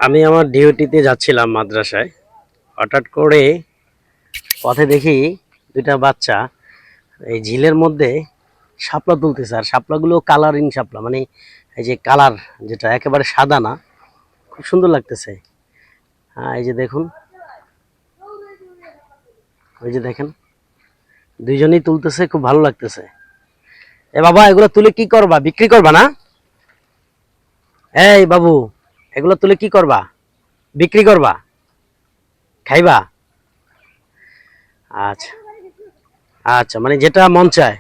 আমি আমার ডিউটিতে যাচ্ছিলাম মাদ্রাসায়। হঠাৎ করে পথে দেখি দুইটা বাচ্চা এই ঝিলের মধ্যে শাপলা তুলতেছে। আর শাপলাগুলো কালারিং শাপলা, মানে এই যে কালার, যেটা একেবারে সাদা না, খুব সুন্দর লাগতেছে। হ্যাঁ, এই যে দেখুন, ওই যে দেখেন, দুইজনেই তুলতেছে, খুব ভালো লাগতেছে। এ বাবা, এগুলো তুলে কি করবা? বিক্রি করবা না? এই বাবু, এগুলো তুলে কি করবা? বিক্রি করবা? খাইবা? আচ্ছা আচ্ছা, মানে যেটা মন চায়।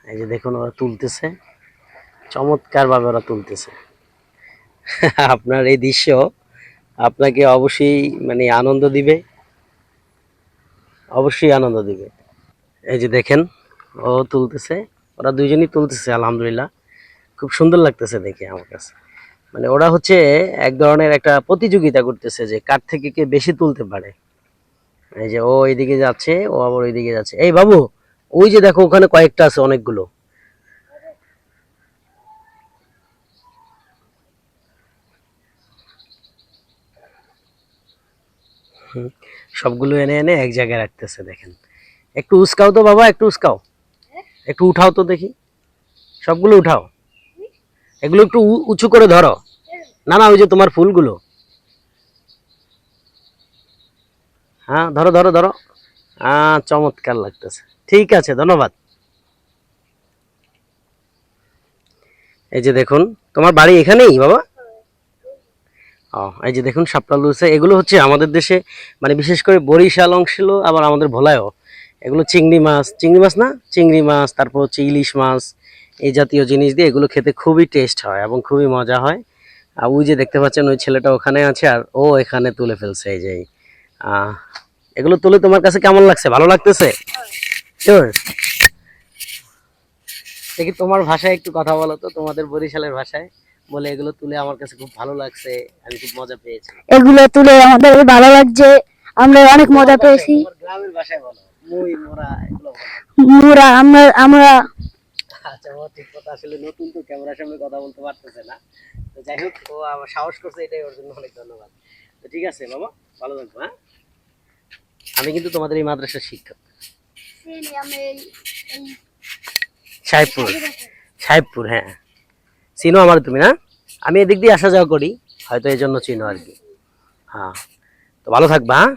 এই যে দেখুন, ওরা তুলতেছে, চমৎকার ভাবে ওরা তুলতেছে। আপনার এই দৃশ্য আপনাকে অবশ্যই মানে আনন্দ দিবে, অবশ্যই আনন্দ দিবে। এই যে দেখেন, ও তুলতেছে, ওরা দুইজনই তুলতেছে, আলহামদুলিল্লাহ। খুব সুন্দর লাগতেছে দেখে আমার কাছে। মানে ওরা হচ্ছে এক ধরনের একটা প্রতিযোগিতা করতেছে যে কার থেকে কে বেশি তুলতে পারে। এই যে ও এইদিকে যাচ্ছে, ও আবার ওইদিকে যাচ্ছে। এই বাবু, ওই যে দেখো, ওখানে কয়েকটা আছে, অনেকগুলো। সবগুলো এনে এনে এক জায়গায় রাখতেছে, দেখেন। একটু উস্কাও তো বাবা, একটু উস্কাও, একটু উঠাও তো দেখি, সবগুলো উঠাও। এগুলো একটু উঁচু করে ধরো। না না, ওই যে তোমার ফুলগুলো। হ্যাঁ, ধরো ধরো ধরো। চমৎকার লাগতেছে। ঠিক আছে, ধন্যবাদ। এই যে দেখুন, তোমার বাড়ি এখানেই বাবা? ও, এই যে দেখুন, শাপলা লুচে এগুলো হচ্ছে আমাদের দেশে, মানে বিশেষ করে বরিশাল অংশে, আবার আমাদের ভোলায়ও এগুলো চিংড়ি মাছ, চিংড়ি মাছ না, চিংড়ি মাছ, তারপর হচ্ছে ইলিশ মাছ, এই জাতীয় জিনিস দিয়ে এগুলো খেতে খুবই টেস্ট হয় এবং খুবই মজা হয়। আর ওই যে দেখতে পাচ্ছেন, ওই ছেলেটা ওখানে আছে আর ও এখানে তুলে ফেলছে। এই যে আহ, এগুলো তুলে তোমার কাছে কেমন লাগছে? ভালো লাগতেছে? শিওর? দেখি তোমার ভাষায় একটু কথা বলো তো, তোমাদের বরিশালের ভাষায়। বলে এগুলো তুলে আমার কাছে খুব ভালো লাগছে, আমি খুব মজা পেয়েছি। এগুলো তুলে আমাদের ভালো লাগছে, আমরা অনেক তোমার মজা ভাষায়, পেয়েছি। তোমার গ্রামের ভাষায় বলো। মুই, মোরা, এগুলো বলো। মুরা, আমরা আচ্ছা, ও ঠিক কথা, আসলে নতুন তো, ক্যামেরার সামনে কথা বলতে পারতেছে না। তো যাই হোক, ও আমার সাহস করছে, এটাই ওর জন্য অনেক ধন্যবাদ। তো ঠিক আছে বাবা, ভালো থাকবো। হ্যাঁ, আমি কিন্তু তোমাদের এই মাদ্রাসার শিক্ষক। সাহেবপুর, সাহেবপুর, হ্যাঁ। চিনো আমার তুমি না? আমি এদিক দিয়ে আসা যাওয়া করি, হয়তো এই জন্য চিনো আর কি। হ্যাঁ, তো ভালো থাকবা। হ্যাঁ,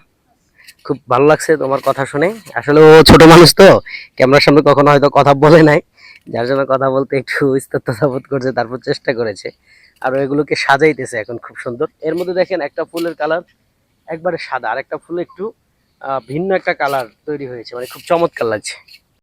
খুব ভালো লাগছে তোমার কথা শুনে। আসলে ও ছোট মানুষ তো, ক্যামেরার সামনে কখনো হয়তো কথা বলে নাই, যার জন্য কথা বলতে একটু ইস্তরতা বোধ করছে, তারপর চেষ্টা করেছে। আর এগুলোকে সাজাইতেছে এখন খুব সুন্দর। এর মধ্যে দেখেন, একটা ফুলের কালার একবারে সাদা, আর একটা ফুল একটু ভিন্ন একটা কালার তৈরি হয়েছে, মানে খুব চমৎকার লাগছে।